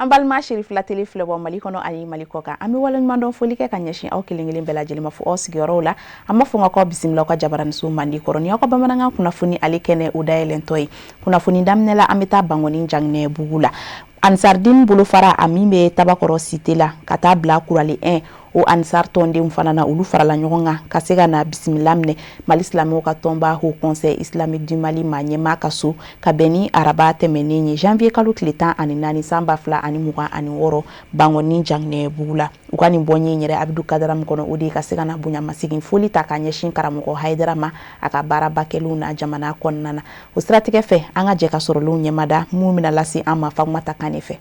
Ambalma Sheriff la télé flebo malikono ali malikoka ami wala mandon folike ka nyeshin aw kilingili bela jelima fu osigoro la amma fu ngako bisimla ko jabaran su mandi koroni ko bamananga kuna funi ali kene udayelen toy kuna funi damnela amita bangoni jangne bugula Ansardin bulu fara amimbe tabakoro cité la kata bla kurali 1 o Ansar tonde mfanana ulu fara la nyonga kasega na bismillamne mal islamo ka tomba au conseil islamique du Mali manyema kasu kabeni araba temenini janvier kalu kletan ani nani samba fla ani muga ani woro bangoni jangne bugula ukani mbonyi nyere Abdou Kadaram kono udi kasega na bunya masigin foli takanyeshin karamuko haiderama akabara bakeluna jamana konnana o stratégie fe anga je ka sorolu nyemada mumina lasi ama fagmata kanefe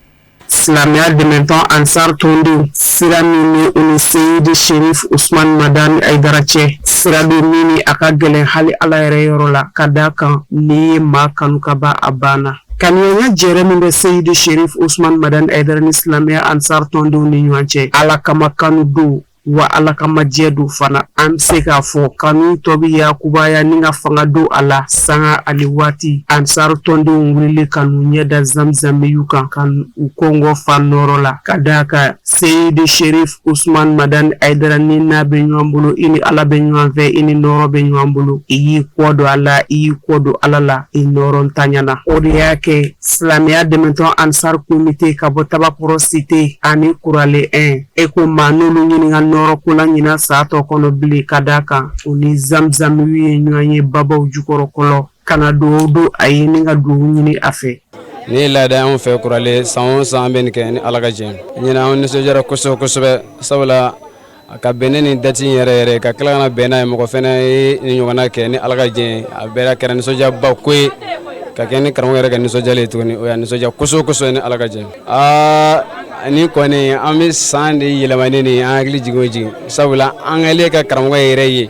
Islamia de maintenant Ansar Tondi Siramini Uniseyid Sheriff Ousmane Madani Aidarache Siramini akagele hali ala yorola kadaka ni makanukaba abana Kanyanya Jeremy de Seyid Sheriff Ousmane Madani Aidarani Islamia Ansar Tondi uniwanche ala kama kanudu wa ala kama jedu fana amseka fo kanu tobi ya kubaya ninga fangadu ala sanga aliwati Ansar Tondi ngulili kanu nyeda zamzam yuka kan ukongo fanorola kadaka Seyid Sheriff Ousmane Madani Aidarani na benyambulu ini ala benyamve ini noro benyambulu iyi kodo alala inoro ntanyana odi yake Islamia de maintenant Ansar comité kabotaba pro cité ani kurale 1 eko manulu nyinga noro kula nyina sato kono bili kadaka uni zamzam wiye nyanye baba ujukoro kolo kana do ayini nga do nyini afe ni la da on fe kurale san ben ke ni alaga jen nyina on so jara kuso be sabula ka beneni dati yere ka kala na bena mo ko fena ni nyona ke ni alaga jen abera kera ni so jabba ko ka ken karam yere ka ni so jale to ni o ya ni so ja kuso ni alaga jen ni ko ne ami sande yelamane ni agli jigoji sabula angale ka karam yere yi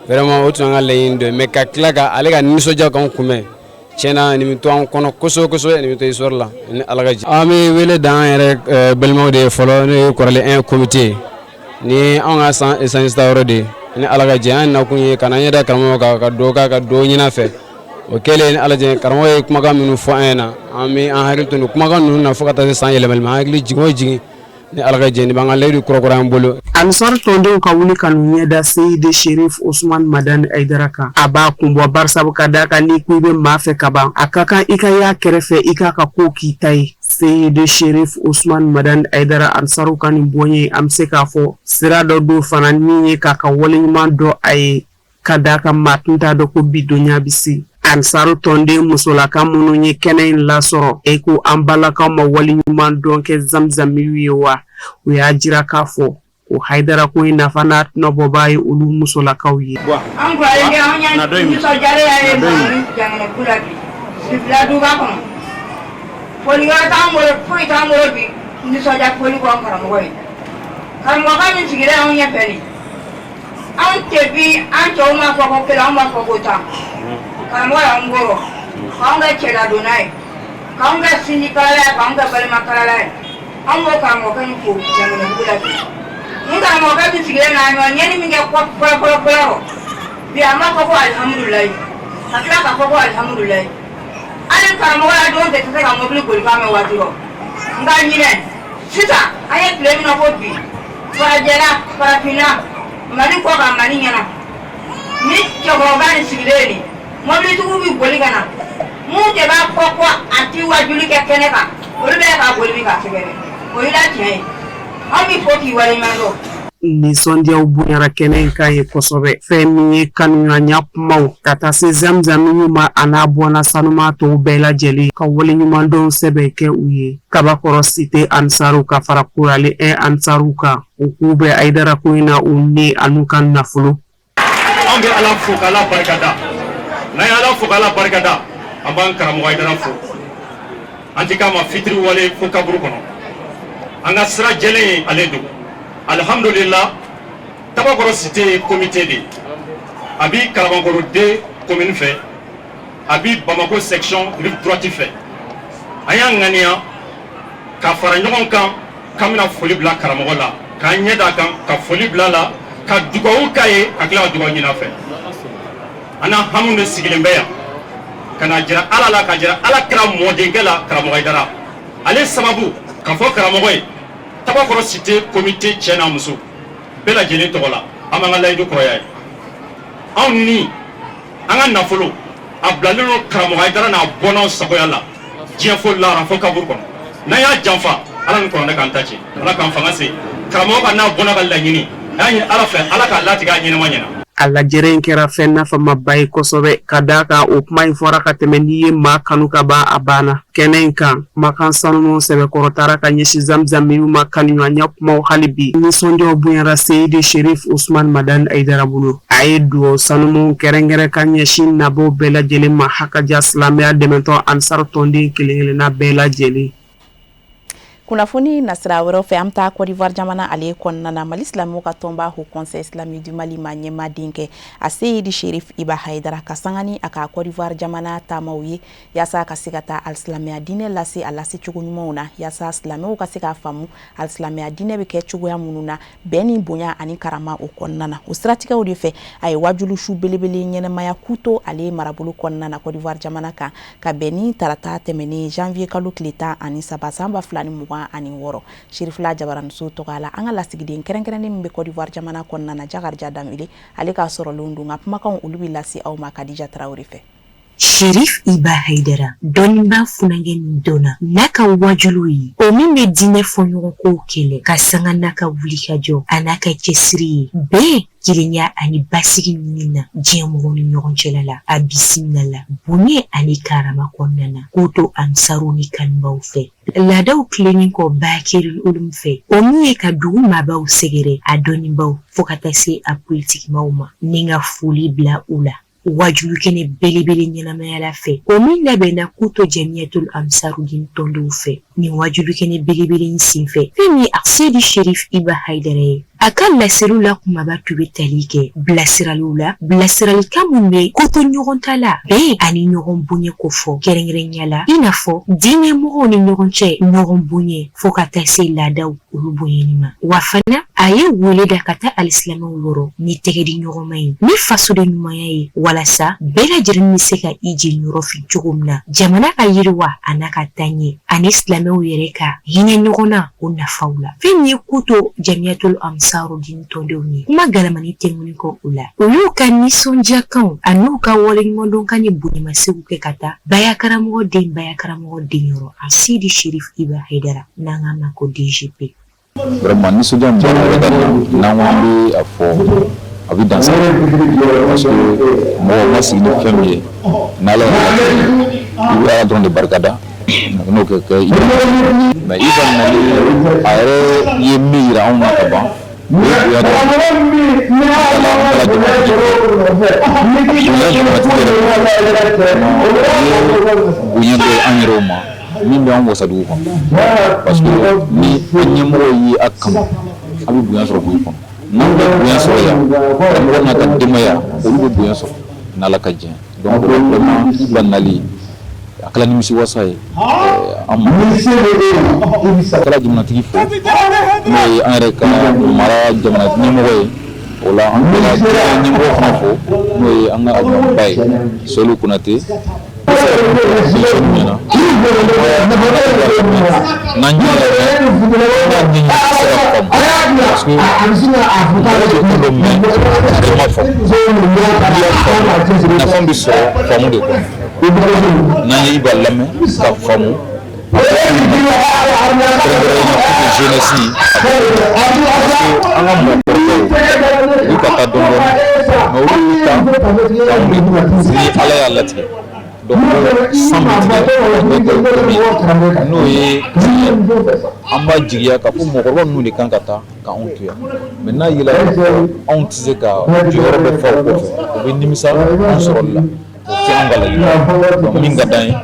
vraiment otu ngale indo me ka klaga alega ni so ja kan kume chena ni to an kono kuso ni to isorla ni alaga jen ami wele dan yere belmo de folo ni korale un comité ni on a san instauré ni alaga jen na kunye kananya da karam ka do nyina fe o kele ni alaje karamo e kuma ga minu fo ena ami an hakil to kuma ga nu na fokata san yelemel ma hakil jigoji ni alaga je ni banga leedu krokoram bolo Ansar Tondi ka wuli kanu nyeda Seyid Sheriff Ousmane Madani Aidaraka aba kumbo barsa kadaka ni kuibe mafe kaba akaka ikaya kerefe ikaka koki tai Seyid Sheriff Ousmane Madani Aidara Ansaru kani bonye amseka fo sira do fanani kaka wole nyman do ay kadaka matunta do ko bidonya bisi Ansar Tondi musolaka munu nye kene la soro eko ambalaka ma wali nyuman donke zamzam wiwa uya jira kafo o haidara ko ina fana no bobayi ulu musolaka wi angwa yenge anya ni so jare ya e jangene kulabi sibla du ba kon poli ga tamoro bi ni so ja poli ko ngara mo wi kan mo ga ni sigire anya peli an tebi an to ma ko kala ma ko ta Kamwa ngoro kanga chela donai kanga sinikala kanga balma kala ango kango kan ko jangana bula nga mo ka bisigere na no nyeni minge kwa bi ama ko alhamdulillah akira ka ko alhamdulillah ale kamo la don de tata mo bli ko kama watiro nga nyine sita aye plemi no ko bi para jera para fina mali ko ka mali nyana ni jogo ba ni sigere ni mobili tugu bi boli kana mu je ba ko ati wajuli ke keneka olbe ka boli bi ka segere o ila tie ami foti wale mando ni sondia ubunyara kenen kaye kosobe femi kananya mau kata se zamzam nyuma anabona sanuma to bela jeli ka wole nyuma don sebe ke uye kabakoro cité Ansaru ka farakurale Ansaruka ukube Aidara ko ina unni anukan nafulu ambe ala fuka la barkada na yala fukala barkada amban karamo Aidara fo antika ma fitri wale fo kaburu kono anga sira jele aledo alhamdulillah tabakoro cité comité de abi Kalabankoro 2 commune fait abi Bamako section rive droite fait aya ngania ka fara nyogon kan kamina foli bla karamo la ka nyeda kan ka foli bla la ka dugawu kaye akla dugawu nyina fait ana hamunde sigilembeya kana jira ala la ka jira ala kra modengela kra mo Aidara ale sababu K'a fɔ karamɔgɔ ye Tabakɔrɔ cité comité cɛ n'a muso bɛɛ lajɛlen tɔgɔ la an b'an ka layidu kɔrɔya ye anw ni an ka nafolo a bilalen don karamɔgɔ Hayidara n'a bɔnnaw sagoya la diɲɛ fo lara fo kaburu kɔnɔ n'an y'a janfa Ala ni kuranɛ k'an ta ci Ala k'an fanga se karamɔgɔ ka n'a bɔnna ka laɲini n'a ɲini Ala fɛ Ala k'a latigɛ a ɲɛnama ɲɛna. A lajɛrɛ in kɛra fɛn nafamaba ye kosɛbɛ ka d'a kan o kuma in fɔra ka tɛmɛ n'i ye maa kanu ka ban a banna kɛnɛ in kan kumakan sanumanw sɛbɛkɔrɔtara ka ɲɛsin Zamzam minnu ma kanuɲɔgɔnya kumaw hali bi nisɔndiyaw bonyara Seyidi Sherif Usman Madani Hayidara bolo a ye dugawu sanumanw kɛrɛnkɛrɛn ka ɲɛsin nabɔw bɛɛ lajɛlen ma hakaja silamɛya dɛmɛtɔ Ansar tɔnden kelen-kelenna bɛɛ lajɛlen. Kunnafoni nasira wɛrɛw fɛ an taa Côte d'Ivoire jamana ale kɔnɔna na Mali silamɛw ka tɔnba Haut Conseil islamique du Mali ma ɲɛmaden kɛ a Seyidi Sherif Iba Hayidara ka sangani a ka Côte d'Ivoire jamana taamaw ye yaasa ka se ka taa alisilamɛya diinɛ lase a lase cogo ɲumanw na yaasa silamɛw ka se k'a faamu alisilamɛya diinɛ bɛ kɛ cogoya minnu na bɛn ni bonya ani karama o kɔnɔna na o siratigɛw de fɛ a ye wajulu su belebele ɲɛnɛmaya kuto ale marabolo kɔnɔna na Côte d'Ivoire jamana kan ka bɛn ni tarata tɛmɛnen janvier kalo tile 13 san 2020 ani wɔɔrɔ Sherifula Jabaranso tɔgɔla an ka lasigiden kɛrɛnkɛrɛnnen min bɛ Côte d'Ivoire jamana kɔnɔna na Jakarija Damile ale ka sɔrɔlen don nka kumakanw olu bɛ lase aw ma Kadija Traoré fɛ. Sherif Iba Hayidara dɔnniba funangen donna n'a ka wajulu ye o min bɛ diinɛ fɔɲɔgɔn kow kɛlɛ ka sanga n'a ka wulikajɔ a n'a ka cɛsiri ye bɛɛ kelenya ani basigi ɲini na diɲɛ mɔgɔw ni ɲɔgɔn cɛla la a bisimila la bonya ani karama kɔnɔna na k'o to ansaru ni kanubaw fɛ laadaw tilenin kɔ baakɛri olu fɛ o min ye ka dugu maabaw sɛgɛrɛ a dɔnnibaw fo ka taa se a politikimaw ma ni ka foli bila u la wajulu kɛnɛ belebele ɲɛnamayala fɛ o min labɛnna k'u to Jamiyatul Ansarudin tɔndenw fɛ nin wajulu kɛnɛ belebele in senfɛ fɛn min a Seyidi Sherif Iba Hayidara ye a ka lasiriw la kumaba tun bɛ tali kɛ bilasiraliw la bilasiralikan mun bɛ koto ɲɔgɔn ta la bɛn ani ɲɔgɔn bonya ko fɔ kɛrɛnkɛrɛnya la i n'a fɔ diinɛ mɔgɔw ni ɲɔgɔn cɛ ɲɔgɔn bonya fo ka taa se laadaw olu bonyani ma wa fana a ye wele da ka taa alisilamɛw yɔrɔ ni tɛgɛ di ɲɔgɔn ma ye ni fasoden ɲumanya ye walasa bɛɛ lajɛlen bɛ se ka i jeli yɔrɔ fin cogo min na jamana ka yiriwa a n'a ka taa ɲɛ ani silamɛw yɛrɛ ka hinɛ ɲɔgɔn na o nafaw la fɛn ye k'u to Jamiyatul Ansarudin tɔndenw ye kuma galamani tɛmɛni kɔ u la u y'u ka nisɔndiyakanw a n'u ka waleɲumandɔnkan ni bonyamasegin kɛ ka taa baya karamɔgɔ den yɔrɔ a Seyidi Sherif Iba Hayidara n'an k'a ma ko DGP. Vraiment nisɔndiya min b'an na n'an bɛ a fɔ a bɛ dan sa parce que mɔgɔ ma sigi ni fɛn min ye n'Ala i bɛ Ala dɔrɔn de barikada n'o kɛ i mais Iba nali a yɛrɛ ye min yira anw na ka ban bonya bɛ an yɛrɛw ma min bɛ an wasa dugu kɔnɔ parce que ni ɲɛmɔgɔ ye a kama a bɛ bonya sɔrɔ dugu kɔnɔ n'an bɛ bonya sɔrɔ yan mɔgɔ n'a ka denbaya olu bɛ bonya sɔrɔ n'Ala ka jɛn donc vraiment Iba nali a kɛla nimisi wasa ye an ma a kɛla jamanatigi fo n'o ye an yɛrɛ ka mara jamana ɲɛmɔgɔ ye o la an bɛ ɲɛmɔgɔ fana fo n'o ye an ka alimamiba ye Selu Konate nafa bɛ sɔrɔ faamu de kɔnɔ n'an ye Iba lamɛn ka faamu jeunesse an ka mɔgɔkɔrɔbaw olu ka taa dɔɔnin mais olu y'u ta ni Ala y'a latigɛ donc san bɛ tigɛ n'o ye an b'a jigiya k'a fɔ mɔgɔkɔrɔba ninnu de kan ka taa ka anw to yan mais n'a yela anw tɛ se ka jɔyɔrɔ bɛ fa o kɔfɛ o bɛ nimisa an sɔrɔli la o tɛ an ka laɲini donc min ka d'an ye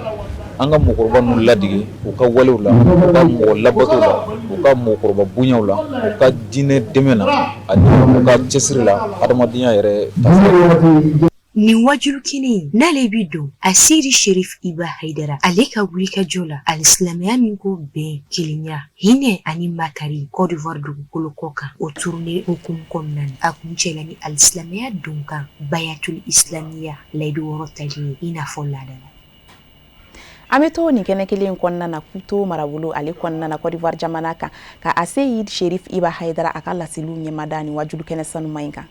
an ka mɔgɔkɔrɔba ninnu ladege u ka walew la u ka mɔgɔ labatow la u ka mɔgɔkɔrɔba bonyaw la u ka diinɛ dɛmɛ na ani u ka cɛsiri la adamadenya yɛrɛ taasira. Nin wajulu kini n'ale bi don a Seyidi Sherif Iba Hayidara ale ka wulikajɔ la alisilamɛya min ko bɛn kelenya hinɛ ani makari Côte d'Ivoire dugukolo kɔ kan o turulen hukumu kɔnɔna na a kun cɛla ni alisilamɛya donkan Bayatul Islamiya layidu wɔɔrɔ tali ye i n'a fɔ laada la. Ameto ni kene kelen konna na kuto marabulu ale konna na Côte d'Ivoire jamana kan ka Aseyid Sherif Iba Haidara akala silu nyemadani wajulu kene sanu mainka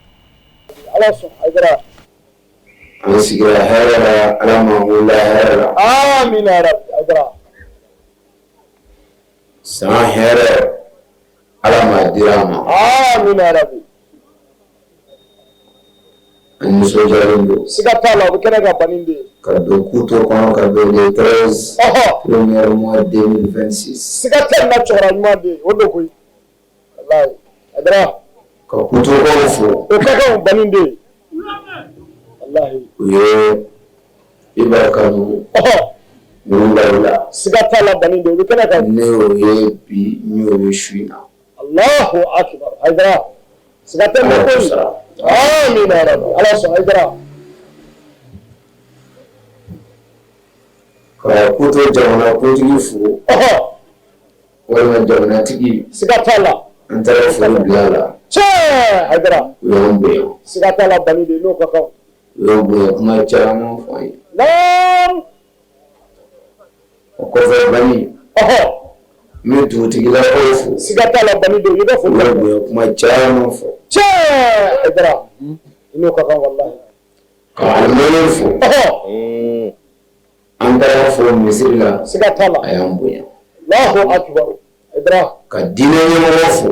alaso Haidara asigira hera alama wala hera amin ya rabbi Haidara sa hera alama dirama amin ya rabbi anso jarindo sigatala bukene ga baninde kado kuto kono kado le 13 premier mois 2026 sigatala na chora nyade odo koy wallahi Haidara ka kuto kono fo o kaga baninde wallahi ye ibakanu Nula sigatala baninde bukene ga neo ye bi nyo shina Allahu akbar Haidara sigatala koy amin ya rabbi alaso Haidara ka kuto jamana kuntigi fu wala jamana tigi sigatala antara fu bilala che Haidara yombe sigatala baninde no kaka yombe kuma chama fai nam ko fa bani mi tu tigi la ofu sigatala baninde yido fu yombe kuma chama fo che Haidara no kaka wallahi ka almene fu antara fu misila sigatala ayambuya Allahu akbar Haidara ka dine nyamo fu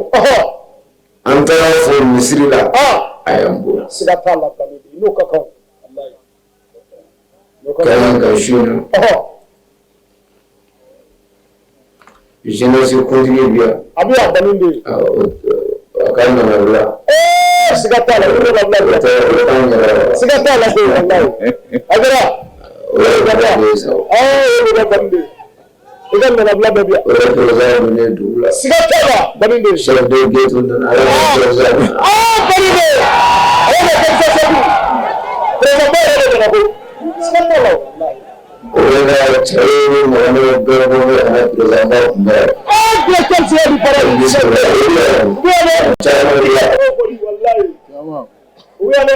antara fu misila ayambuya sigatala baninde no kaka wallahi no kaka kan ka shuna jeunesse kuntigi biya abiya baninde kan na wala sigatala wallahi sigatala wallahi Haidara baninde idan na bla bla sigatala baninde chef de gate on ala baninde ayana kansa sabu prema na ko sigatala wallahi ola chaini mwana bebo ana president mbe ya kansa ya para wallahi tamam uyane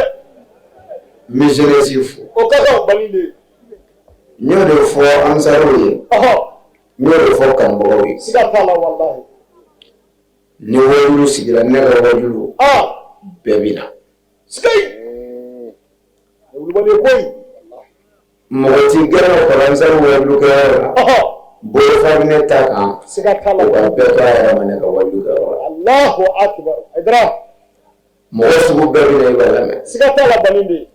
miséricif o kaga baninde ñode fo ansaroye ñode fo kamboye sigatala wallahi ni wajulu sigira ne ga wajulu bebina skay wulbane koy moti gara ko ansaru wajulu ka bo farne ta kan sigatala wa beta ya mane ga wajulu ka Allahu akbar Haidara mo su bebina ibala me sigatala baninde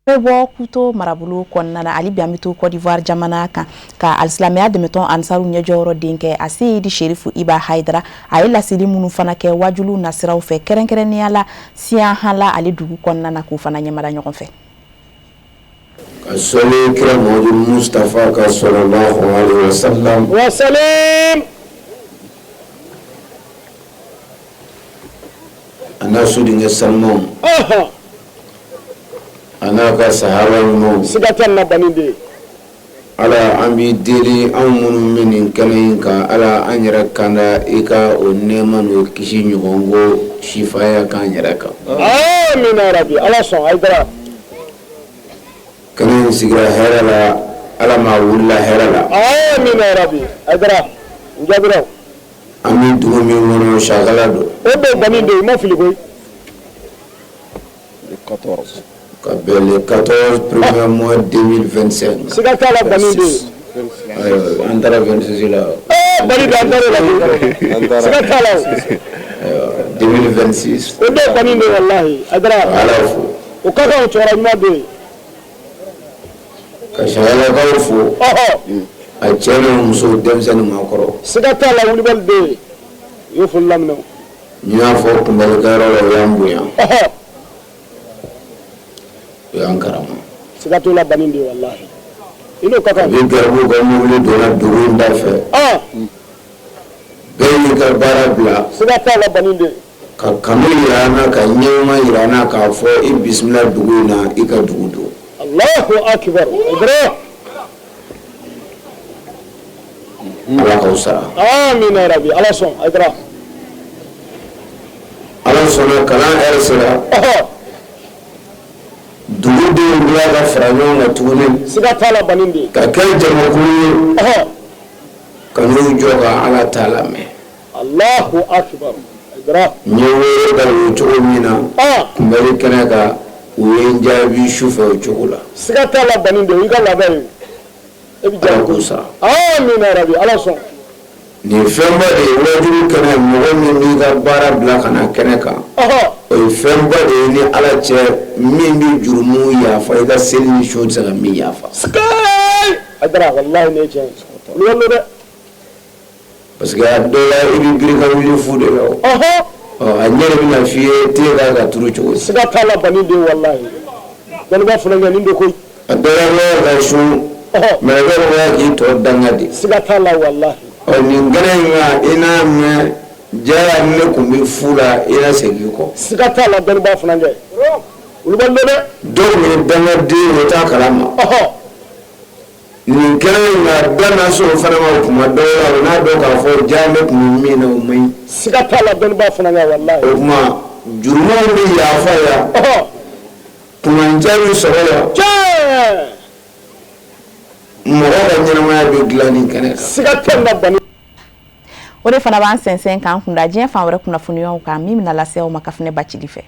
Bo kuto marabulu konna ali biamitu Côte d'Ivoire jamana kan ka alislamia demeton ansaru nyejoro dinke Aseyid Sherif Iba Haidara ayela sili munu fana ke wajulu nasiraw fe kerenkereni ala siya hala ali dugu konna na ku fana nyamara ɲɔgɔn fɛ kasole kira Muhammad Mustafa ka sallallahu alaihi wasallam wa salam ana sudinge salmon anaka sahaba no sigatala baninde ala ambi deli amunu minin kaninka ala anyara kanda ika onema no kishi nyugongo shifaya kanyara ka amin ya rabbi alaso Haidara kanin sigira herala ala ma wulla herala amin ya rabbi Haidara njabira ami dugo mi wono shagala do obe baninde mo filikoy 14 le 14 premier mois 2025 sigatala baninde andara 26 la baninde andara la sigatala 2026 obe baninde wallahi Haidara ala fu o kaga chora nyade ka shagala ka fu a cheno muso demsani makoro sigatala wulbalde yofulamno nya fo kumbal garo la yambuya yankarama sigatula baninde wallahi ino kaka bi garbu ga mugli dona dugu ndafe beni ka barabla sigatala baninde ka kanu irana ka nyema irana ka fo i bismillah dugu na ika dugu do Allahu akbar Haidara ala ka usara amin ya rabbi alaso Haidara ala sona kalan ersera dugu denw bila ka fara ɲɔgɔn kan tuguni siga t'a la baninde ka kɛ jamakulu ye ka n'u jɔ ka ala ta lamɛn Allahu akbar Haidara n ye wele da o cogo min na kunbɛli kɛnɛ kan u ye n jaabi sufɛ o cogo la siga t'a la baninde i ka labɛn e bɛ ala k'o sara amina rabi ala sɔn nin fɛnba de ye wajulu kɛnɛ mɔgɔ min b'i ka baara bila ka na kɛnɛ kan o ye fɛnba de ye ni ala cɛ min bɛ jurumu yafa i ka seli ni su tɛ se ka min yafa Haidara wallahi ne tiɲɛ olu ye dɛ parce que a dɔw la i bɛ girin ka wuli fu de la a ɲɛ de bɛna f'i ye te k'a ka turu cogo di siga t'a la baninde wallahi dɔnniba fana ɲɛ nin de koyi a dɔw la ka sun mɛ i bɛ mɔgɔya k'i tɔ danga de siga t'a la wallahi nin gɛrɛ in kan i n'a mɛn jaya ne tun bɛ fu la i na segin kɔ siga t'a la dɔnniba fana ɲɛ olu bɛ dɛ dɔw tun ye dangaden o t'a kalama nin kɛnɛ in kan bɛɛ n'a sɔrɔ fana ma o kuma dɔw la o n'a dɔn k'a fɔ jaya ne tun bɛ min na o man ɲi siga t'a la dɔnniba fana ɲɛ wallahi o kuma jurumanw bɛ yafa yan kumancɛ bɛ sɔrɔ yan mɔgɔ ka ɲɛnamaya bɛ dilan nin kɛnɛ kan siga tɛ na bani o de fana b'an sɛnsɛn k'an kunda diɲɛ fan wɛrɛ kunnafoniyaw kan min bɛna lase aw ma Kafunɛ Bacili fɛ.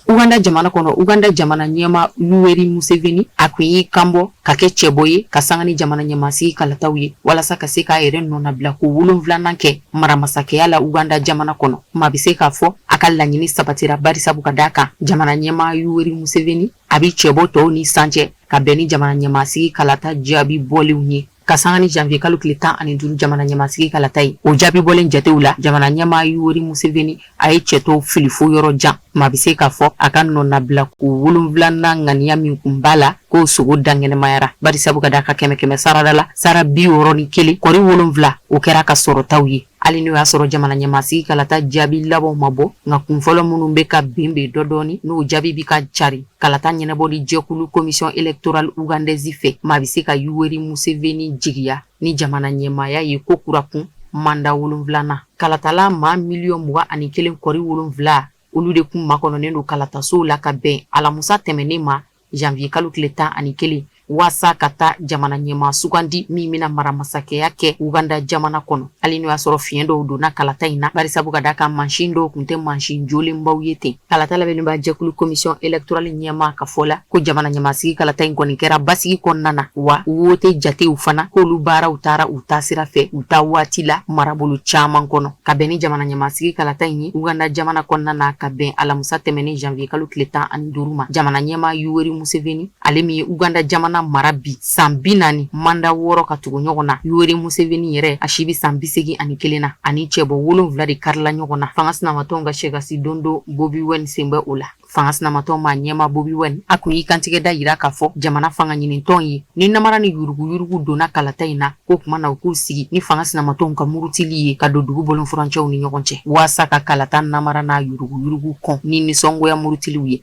Uganda jamana kono Uganda jamana ɲɛma Yoweri Museveni a kun y'i kanbɔ ka kɛ cɛbɔ ye ka sanga ni jamana ɲɛmasigi kalataw ye walasa ka se k'a yɛrɛ nɔnabila ko 7nan kɛ maramasakɛya la Uganda jamana kɔnɔ ma bɛ se k'a fɔ a ka laɲini sabatira barisabu ka d'a kan jamana ɲɛma Yoweri Museveni a bi cɛbɔ tɔw ni sancɛ ka bɛn ni jamana ɲɛmasigi kalata jaabi bɔlenw ye ka sanga ni janvier kalo tile 15 jamana ɲɛmasigi kalata ye o jaabi bɔlen jatew la jamana ɲɛma Yoweri Museveni a ye cɛtɔw fili fo yɔrɔ jan ma bɛ se k'a fɔ a ka nɔnabila ko 7nan ŋaniya min kun b'a la k'o sogo dangɛnɛmayara barisabu ka d'a ka 100 sarada la sara 61 kɔri 7 o kɛra ka sɔrɔtaw ye hali n'o y'a sɔrɔ jamana ɲɛmasigi kalata jaabi labanw ma bɔ nka kunfɔlɔ minnu bɛ ka benbe dɔdɔɔni n'o jaabi bi ka cari kalata ɲɛnabɔli jɛkulu commission électorale ugandaise fɛ ma bɛ se ka Yoweri Museveni jigiya ni jamana ɲɛmaya ye ko kura kun manda 7nan kalatala maa 21 kɔri 7 olu de kun makɔnɔnen don kalatasow la ka bɛn alamusa tɛmɛnen ma janvier kalo tile 11 wasa ka taa jamana ɲɛma sugandi min bɛna maramasakɛya kɛ Uganda jamana kɔnɔ hali n'o y'a sɔrɔ fiɲɛ dɔw donna kalata in na barisabu ka d'a kan mansin dɔw kun tɛ mansin jolenbaw ye ten kalata labɛnniba jɛkulu commission électorale ɲɛma ka fɔ la ko jamana ɲɛmasigi kalata in kɔni kɛra basigi kɔnɔna na wa wote jatew fana k'olu baaraw taara u ta sira fɛ u ta waati la marabolo caman kɔnɔ ka bɛn ni jamana ɲɛmasigi kalata in ye Uganda jamana kɔnɔna na ka bɛn alamusa tɛmɛnen janvier kalo tile 15 ma jamana ɲɛma Yoweri Museveni ale min ye Uganda jamana mara bi san 40 manda 6 ka tugu ɲɔgɔn na Yoweri Museveni yɛrɛ a si bi san 81 na ani cɛbɔ 7 de karila ɲɔgɔn na fanga sinamatɔw ka sɛgasi dondo Bobi Wine sen bɛ o la fanga sinamatɔw ma ɲɛma Bobi Wine a kun y'i kantigɛ da yira k'a fɔ jamana fanga ɲinintɔn ye ni namara ni yurugu donna kalata in na ko kuma na u k'u sigi ni fanga sinamatɔw ka murutili ye ka don dugu bɔlen furancɛw ni ɲɔgɔn cɛ waasa ka kalata namara n'a yurugu kɔn ni nisɔngoya murutiliw ye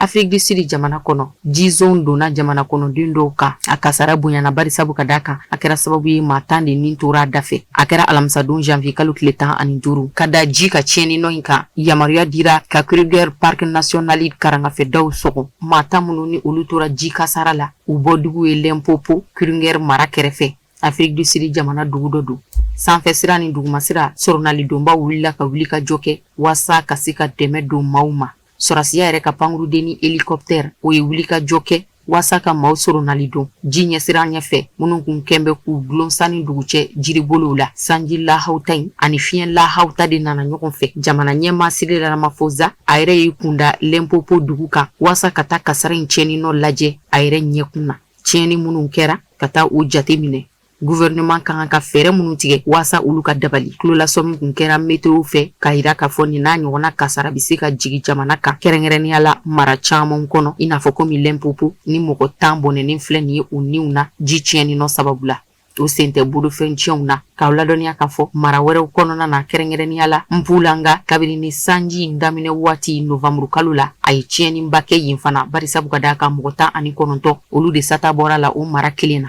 Afrique du Sud jamana kono jizon donna jamana kono den dɔw kan a kasara bonyana barisabu ka d'a kan a kɛra sababu ye maa 10 de nin tora da fɛ a kɛra alamisa don janvier kalo tile 15 ka da ji ka tiɲɛni nɔ in kan yamaruya dira ka Kruger Park National karangafɛdaw sɔgɔ maa 10 minnu ni olu tora ji kasara la u bɔ dugu ye Limpopo Kruger mara kɛrɛfɛ Afrique du Sud jamana dugu dɔ don sanfɛ sira ni duguma sira sɔrɔnali donba wulila ka wuli ka jɔ kɛ waasa ka se ka dɛmɛ don maaw ma Sorasiya yɛrɛ ka pankurudeni hélicoptère o ye wuli ka jɔ kɛ waasa ka maaw sɔrɔnali don ji ɲɛsira ɲɛfɛ minnu kun kɛn bɛ k'u gulon sani dugu cɛ jiribolow la sanji lahawta in ani fiɲɛ lahawta de nana ɲɔgɔn fɛ jamana ɲɛma Cyril Ramaphosa a yɛrɛ y'i kunda Limpopo dugu kan waasa ka taa kasara in tiɲɛni nɔ lajɛ a yɛrɛ ɲɛkun na tiɲɛni minnu kɛra ka taa o jate minɛ gouvernement kan ka fɛɛrɛ minnu tigɛ waasa olu ka dabali kulolasɔmi kun kɛra météo fɛ ka yira k'a fɔ nin n'a ɲɔgɔnna kasara bɛ se ka jigi jamana kan kɛrɛnkɛrɛnnenya la mara caman kɔnɔ i n'a fɔ komi Limpopo ni mɔgɔ 10 bɔnɛnen filɛ nin ye u niw na ji tiɲɛni nɔ sababu la o sen tɛ bolofɛn tiɲɛw na k'aw ladɔnniya k'a fɔ mara wɛrɛw kɔnɔna na kɛrɛnkɛrɛnnenya la Mpulanga kabini ni sanji in daminɛ waati novembre kalo la a ye tiɲɛniba kɛ yen fana barisabu ka d'a kan mɔgɔ 19 olu de sata bɔra la o mara kelen na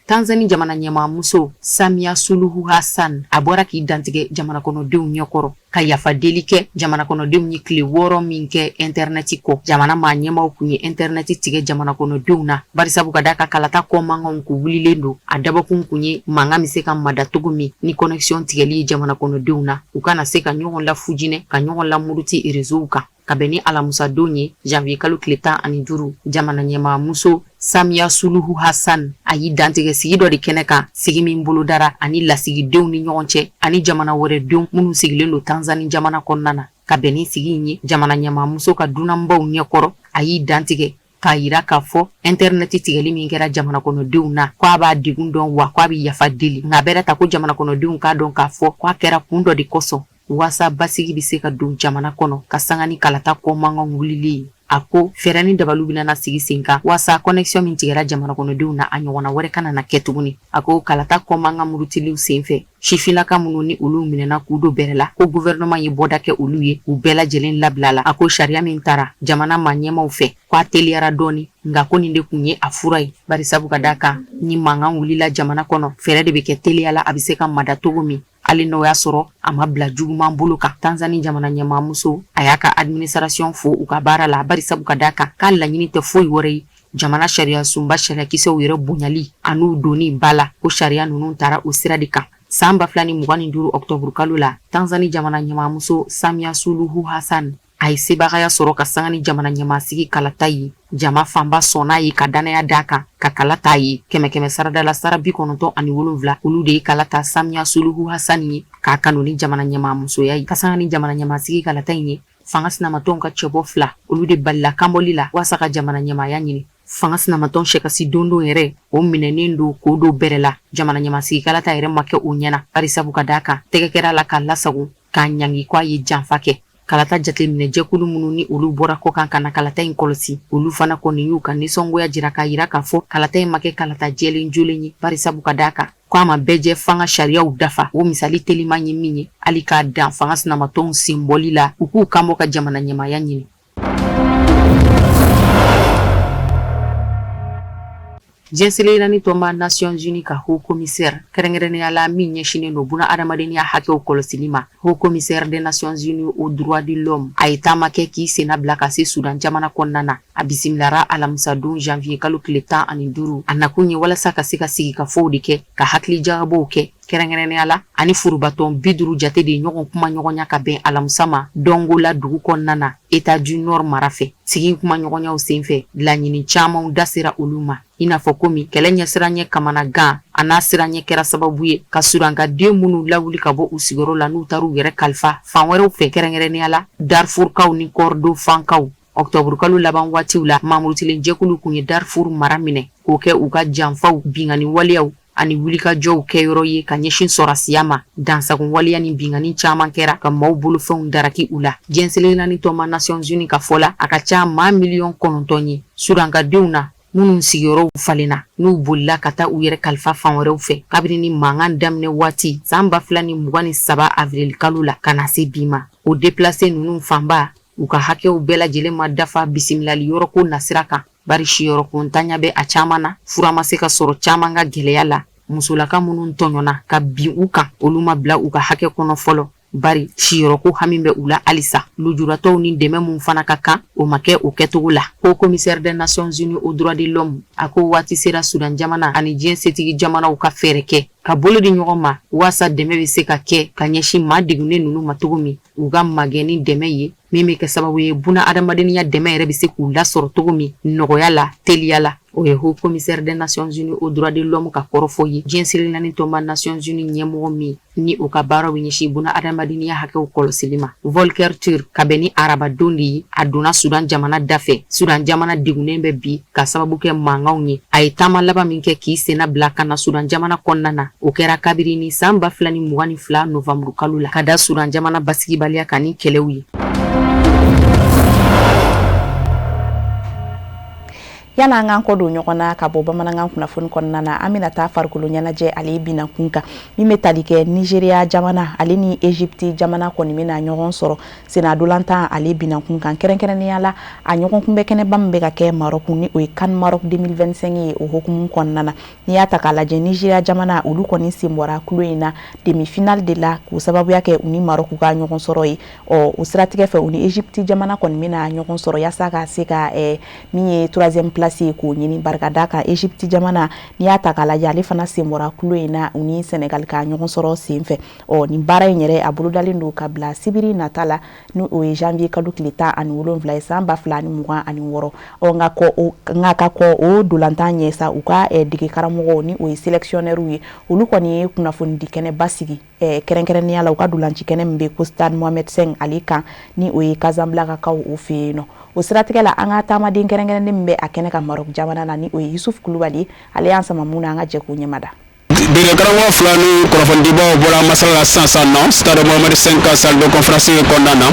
Tanzania jamana ɲɛmaa muso Samia Suluhu Hassan a bɔra k'i dantigɛ jamana kɔnɔdenw ɲɛkɔrɔ ka yafa deli kɛ jamana kɔnɔdenw ye tile 6 min kɛ interneti kɔ. Jamana maa ɲɛmaaw kun ye interneti tigɛ jamana kɔnɔdenw na barisabu ka da ka kalata kɔ mankanw ku wulilen don a dabɔkun kun ye mankan bɛ se ka mada cogo min ni connexion tigɛli jamana kɔnɔdenw na u kana se ka ɲɔgɔn la fujinɛ ka ɲɔgɔn la muruti réseau kan. Ka bɛn ni alamusa don ye janvier kalo tile 15 jamana ɲɛmaa muso Samia Suluhu Hassan a y'i dantigɛ sigi dɔ de kɛnɛ kan sigi min bolo dara ani lasigidenw ni ɲɔgɔn cɛ ani jamana wɛrɛ denw minnu sigilen don Tanzania jamana kɔnɔna na. Ka bɛn ni sigi in ye jamana ɲɛmaa muso ka dunanbaw ɲɛkɔrɔ a y'i dantigɛ k'a yira k'a fɔ interneti tigɛli min kɛra jamana kɔnɔdenw na k'a b'a degun dɔn wa k'a bɛ yafa deli nka bɛrɛ ta ko jamana kɔnɔdenw k'a dɔn k'a fɔ k'a kɛra kun dɔ de kosɔn waasa basigi bɛ se ka don jamana kɔnɔ ka sanga ni kalata kɔ mankan wulili ye. A ko fɛɛrɛ ni dabaliw bɛna sigi sen kan waasa connexion min tigɛra jamana kɔnɔdenw na a ɲɔgɔnna wɛrɛ kana na kɛ tuguni. A ko kalata kɔ mankan murutiliw senfɛ sifinlaka minnu ni olu minɛna k'u do bɛrɛ la ko gouvernement ye bɔda kɛ olu ye u bɛɛ lajɛlen labila la. A ko sariya min taara jamana maa ɲɛmaaw fɛ k'a teliyara dɔɔni nka ko nin de kun ye a fura ye barisabu ka da kan ni mankan wulila jamana kɔnɔ fɛɛrɛ de bɛ kɛ teliya la a bɛ se ka mada cogo min hali n'o y'a sɔrɔ a ma bila juguman bolo kan. Tanzania jamana ɲɛmaa muso a y'a ka administration fo u ka baara la barisabu ka da kan k'a laɲini tɛ foyi wɛrɛ ye jamana sariya sunba sariyakisɛw yɛrɛ bonyali an'u doni ba la ko sariya ninnu taara o sira de kan. San 2025 octobre kalo la Tanzania jamana ɲɛmaa muso Samia Suluhu Hassan a ye sebagaya sɔrɔ ka sanga ni jamana ɲɛmaasigi kalata ye jama fanba sɔnna ye ka danaya d'a kan ka kalata ye 100 sarada la sara 97 olu de ye kalata Samia Suluhu Hassan ye k'a kanu ni jamana ɲɛmaa musoya ye ka sanga ni jamana ɲɛmaasigi kalata ye fanga sinamatɔnw ka cɛbɔ 2 olu de balila kanbɔli la waasa ka jamana ɲɛmaaya ɲini. Fanga sinamatɔn sɛkasi don yɛrɛ o minɛnen don k'o do bɛrɛ la jamana ɲɛmaasigi kalata yɛrɛ ma kɛ o ɲɛna barisabu ka da kan tɛgɛ kɛra la k'a lasago k'a ɲangi k'a ye janfa kɛ. Kalata jateminɛ jɛkulu minnu ni olu bɔra kɔ kan ka na kalata in kɔlɔsi olu fana kɔni y'u ka nisɔngoya jira k'a yira k'a fɔ kalata in ma kɛ kalata jɛlen jolen ye barisabu ka da kan ko a ma bɛɛ jɛ fanga sariyaw dafa o misali teliman ye min ye hali k'a dan fanga sinamatɔnw senbɔli la u k'u kanbɔ ka jamana ɲɛmaaya ɲini. Jɛnselerani tɔnba Nations Unies ka haut commissaire kɛrɛnkɛrɛnnenya la min ɲɛsinen don buna adamadenya hakɛw kɔlɔsili ma haut commissaire des Nations Unies aux droits de l'homme a ye taama kɛ k'i senna bila ka se Sudan jamana kɔnɔna na a bisimilara alamisa don janvier kalo tile 15 a nakun ye walasa ka se ka sigi ka fɔw de kɛ ka hakili jagabɔw kɛ kɛrɛnkɛrɛnnenya la ani furubatɔn 50 jate de ɲɔgɔn kuma ɲɔgɔnya ka bɛn alamisa ma Dongo la dugu kɔnɔna na État du Nord mara fɛ sigi kuma ɲɔgɔnyaw senfɛ laɲini camanw da sera olu ma i n'a fɔ komi kɛlɛ ɲɛsiranɲɛ kamanagan a n'a siranɲɛ kɛra sababu ye ka surankaden minnu lawuli ka bɔ u sigiyɔrɔ la n'u taara u yɛrɛ kalifa fan wɛrɛw fɛ kɛrɛnkɛrɛnnenya la Darfurkaw ni Kordofan-kaw. Octobre kalo laban waatiw la mamurutilen jɛkulu kun ye Darfur mara minɛ k'o kɛ u ka janfaw bingani waleyaw ani wulikajɔw kɛyɔrɔ ye ka ɲɛsin sɔrasiya ma dansagun waleya ni bingani caman kɛra ka maaw bolofɛnw daraki u la. Jɛnselerani tɔnba Nations Unies ka fɔ la a ka ca maa 9,000,000 ye surankadenw na minnu sigiyɔrɔw falenna n'u bolila ka taa u yɛrɛ kalifa fan wɛrɛw fɛ kabini ni mankan daminɛ waati san 2023 avril kalo la ka na se bi ma. O déplacé ninnu fanba u ka hakɛw bɛɛ lajɛlen ma dafa bisimilali yɔrɔko nasira kan bari siyɔrɔko ntanya bɛ a caman na fura ma se ka sɔrɔ caman ka gɛlɛya la musolaka minnu tɔɲɔna ka bin u kan olu ma bila u ka hakɛ kɔnɔ fɔlɔ bari siyɔrɔko hami bɛ u la halisa lujuratɔw ni dɛmɛ mun fana ka kan o ma kɛ o kɛcogo la. Haut commissaire des Nations Unies aux droits de l'homme a ko waati sera Sudan jamana ani diɲɛ setigi jamanaw ka fɛɛrɛ kɛ ka bolo di ɲɔgɔn ma waasa dɛmɛ bɛ se ka kɛ ka ɲɛsin maa degunnen ninnu ma cogo min u ka magɛn ni dɛmɛ ye min bɛ kɛ sababu ye buna adamadenya dɛmɛ yɛrɛ bɛ se k'u lasɔrɔ cogo min nɔgɔya la teliya la. O ye haut commissaire des Nations Unies aux droits de l'homme ka kɔrɔfɔ ye jɛnselerani tɔnba Nations Unies ɲɛmɔgɔ min ni o ka baaraw bɛ ɲɛsin buna adamadenya hakɛw kɔlɔsili ma. Volker Turk ka bɛn ni araba don de ye a donna Sudan jamana dafɛ Sudan jamana degunnen bɛ bi ka sababu kɛ mankanw ye a ye taama laban min kɛ k'i senna bila ka na Sudan jamana kɔnɔna na o kɛra kabiri ni san 2022 novembre kalo la ka da Sudan jamana basigibaliya kan ni kɛlɛw ye. yana an ko do ɲɔgɔnna ka bɔ bamanankan kunnafoni kɔnɔna na an bɛna taa farikolo ɲɛnajɛ ale bina kun kan min bɛ tali kɛ Nigeria jamana ale ni Egypte jamana kɔni bɛna ɲɔgɔn sɔrɔ senadolantan ale bina kun kan kɛrɛnkɛrɛnnenya la a ɲɔgɔn kunbɛ kɛnɛba min bɛ ka kɛ Maroc ni o ye CAN Maroc 2025 ye o hukumu kɔnɔna na n'i y'a ta k'a lajɛ Nigeria jamana olu kɔni sen bɔra kulo in na demi-finale de la k'o sababuya kɛ u ni Maroc ka ɲɔgɔn sɔrɔ ye o siratigɛ fɛ u ni Egypte jamana kɔni bɛna ɲɔgɔn sɔrɔ yasa ka se ka min ye 3e place ye k'o ɲini barika da kan Egypte jamana n'i y'a ta k'a lajɛ ale fana sen bɔra kulo in na u ni Senegal ka ɲɔgɔn sɔrɔ sen fɛ nin baara in yɛrɛ a bolodalen don ka bila sibiri nata la ni o ye janvier kalo tile 17 ye san 2026 nka ka kɔ o dolantan ɲɛ sa u ka dege karamɔgɔw ni o ye sélectionneur ye olu kɔni ye kunnafoni di kɛnɛ basigi kɛrɛnkɛrɛnnenya la u ka dolanci kɛnɛ min bɛ ko Stade Mohamed V ale kan ni o ye Casablancakaw o fɛ yen nɔ o siratigɛ la an ka taamaden kɛrɛnkɛrɛnnen min bɛ a kɛnɛ ka Maroc jamana na ni o ye Yusuf Kulubali ale y'an sama mun na an ka jɛ k'o ɲɛmada. Dege karamɔgɔ fila ni kunnafonidibaw bɔra masala la sisan nɔ Stade Mohamed V salle de conférence kɔnɔna na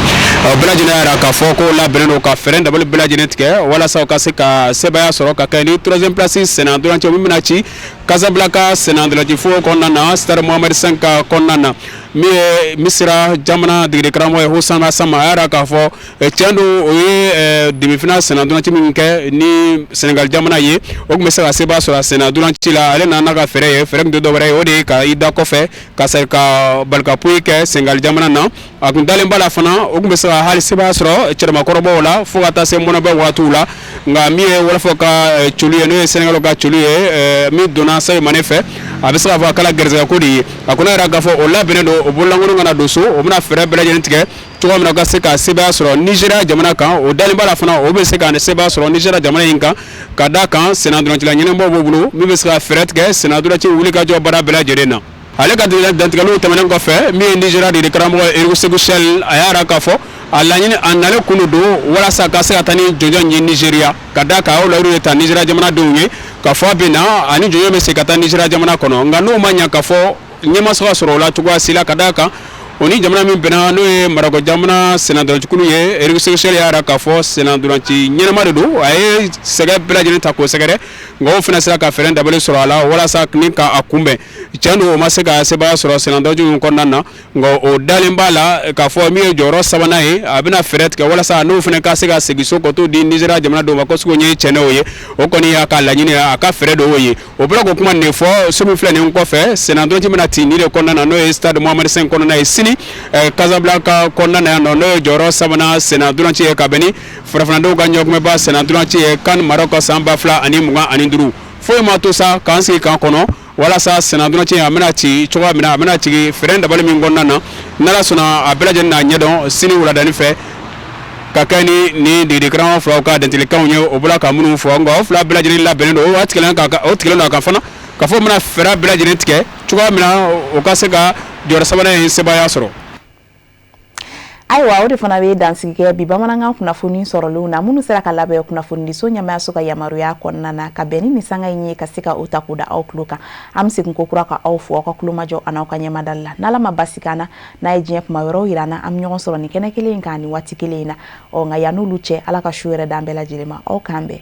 bɛɛ lajɛlen y'a k'a fɔ ko labɛnnen don ka fɛɛrɛ dabali bɛɛ lajɛlen tigɛ walasa u ka se ka sebaya sɔrɔ ka kɛ ni 3e place senna ndolanci min bɛna ci Casablanca senna ndolanci fo kɔnɔna na Stade Mohamed V kɔnɔna na min ye Misira jamana degeli karamɔgɔ ye Husana Sama a y'a k'a fɔ tiɲɛ don o ye demi-finale senna ndolanci min kɛ ni Senegal jamana ye o tun bɛ se ka sebaya sɔrɔ senna ndolanci la ale nana ka fɛɛrɛ ye fɛɛrɛ min tɛ dɔwɛrɛ ye o de ye ka i da kɔfɛ ka se ka balikapoyi kɛ Senegal jamana na a kun dalen b'a la fana o tun bɛ se ka hali sebaya sɔrɔ cɛrɛmakɔrɔbaw la fo ka taa se mɔnɔbɛ waatiw la nka min ye wɔlɔfɔ ka colu ye n'o ye Senegal ka colu ye min donna Sadio Mané fɛ a bɛ se k'a fɔ a kɛla gɛrɛsɛgɛ ko de ye a ko ne yɛrɛ k'a fɔ o labɛnnen don o bololankolon kana don so o bɛna fɛɛrɛ bɛɛ lajɛlen tigɛ cogoya min na ka se ka sebaya sɔrɔ Nigeria jamana kan o dalen b'a la fana o bɛ se ka sebaya sɔrɔ Nigeria jamana in kan ka d'a kan senna ndolancila ɲɛnɛmaw b'o bolo min bɛ se ka fɛɛrɛ tigɛ senna ndolanci wulikajɔ baara bɛɛ lajɛlen na ale ka dantigɛliw tɛmɛnen kɔfɛ min ye Nigeria de karamɔgɔ Eric Sékou Chel a y'a k'a fɔ a laɲini a nalen kun don walasa ka se ka taa ni jɔnjɔn ye Nigeria ka d'a kan o layiru ye ta Nigeria jamanadenw ye ka fɔ a bɛ na ani jɔnjɔn bɛ se ka taa Nigeria jamana kɔnɔ nka n'o ma ɲɛ ka fɔ ɲɛmasɔrɔ sɔrɔ o la cogoya si la ka d'a kan o ni jamana min bɛnna n'o ye Maroc jamana senna ndolancikulu ye Eric Sékou Chel y'a k'a fɔ senna ndolanci ɲɛnama de don a ye sɛgɛ bɛɛ lajɛlen ta k'o sɛgɛrɛ nka o fana sera ka fɛɛrɛ dabali sɔrɔ a la walasa ni k'a kunbɛn tiɲɛ don o ma se ka sebaya sɔrɔ senna ndolanci min kɔnɔna na nka o dalen b'a la k'a fɔ min ye jɔyɔrɔ 3nan ye a bɛna fɛɛrɛ tigɛ walasa n'o fana ka se ka segin so ka t'o di Nigeria jamanadenw ma ko sugu ye tiɲɛnɛw ye o kɔni y'a ka laɲini a ka fɛɛrɛ dɔw ye o bɛra k'o kuma nin fɔ so min filɛ nin kɔfɛ senna ndolanci bɛna ti nin de kɔnɔna na n'o ye Stade Mohamed V kɔnɔna ye sini Casablanca kɔnɔna na yan nɔ n'o ye jɔyɔrɔ 3nan senna ndolanci ye ka bɛn ni farafinnadenw ka ɲɔgɔnmɛba senna ndolanci ye CAN Maroc san 2025 foyi ma to sa k'an sigi kan kɔnɔ walasa senna ndolanci a bɛna ci cogoya min na a bɛna ci fɛɛrɛ dabali min kɔnɔna na n'Ala sɔnna a bɛɛ lajɛlen n'a ɲɛdɔn sini wuladani fɛ ka kɛ ni degeli karamɔgɔ filaw ka dantɛlikanw ye o bɔra ka minnu fɔ nka o fila bɛɛ lajɛlen labɛnnen don o tigɛlen don a kan fana ka fɔ bɛna fɛɛrɛ bɛɛ lajɛlen tigɛ cogoya min na o ka se ka jɔyɔrɔ 3nan in sebaya sɔrɔ. Ayiwa o de fana bɛ dansigi kɛ bi bamanankan kunnafoni sɔrɔlenw na minnu sera ka labɛn kunnafoni di so ɲɛmaayaso ka yamaruya kɔnɔna na ka bɛn ni nin sanga in ye ka se ka o ta k'o da aw tulo kan an bɛ segin ko kura ka aw fo aw ka kulomajɔ a n'aw ka ɲɛmadali la n'Ala ma basi k'an na n'a ye diɲɛ kuma wɛrɛw yira an na an bɛ ɲɔgɔn sɔrɔ nin kɛnɛ kelen in kan nin waati kelen in na nka yan n'olu cɛ Ala ka su yɛrɛ d'an bɛɛ lajɛlen ma aw k'an bɛn.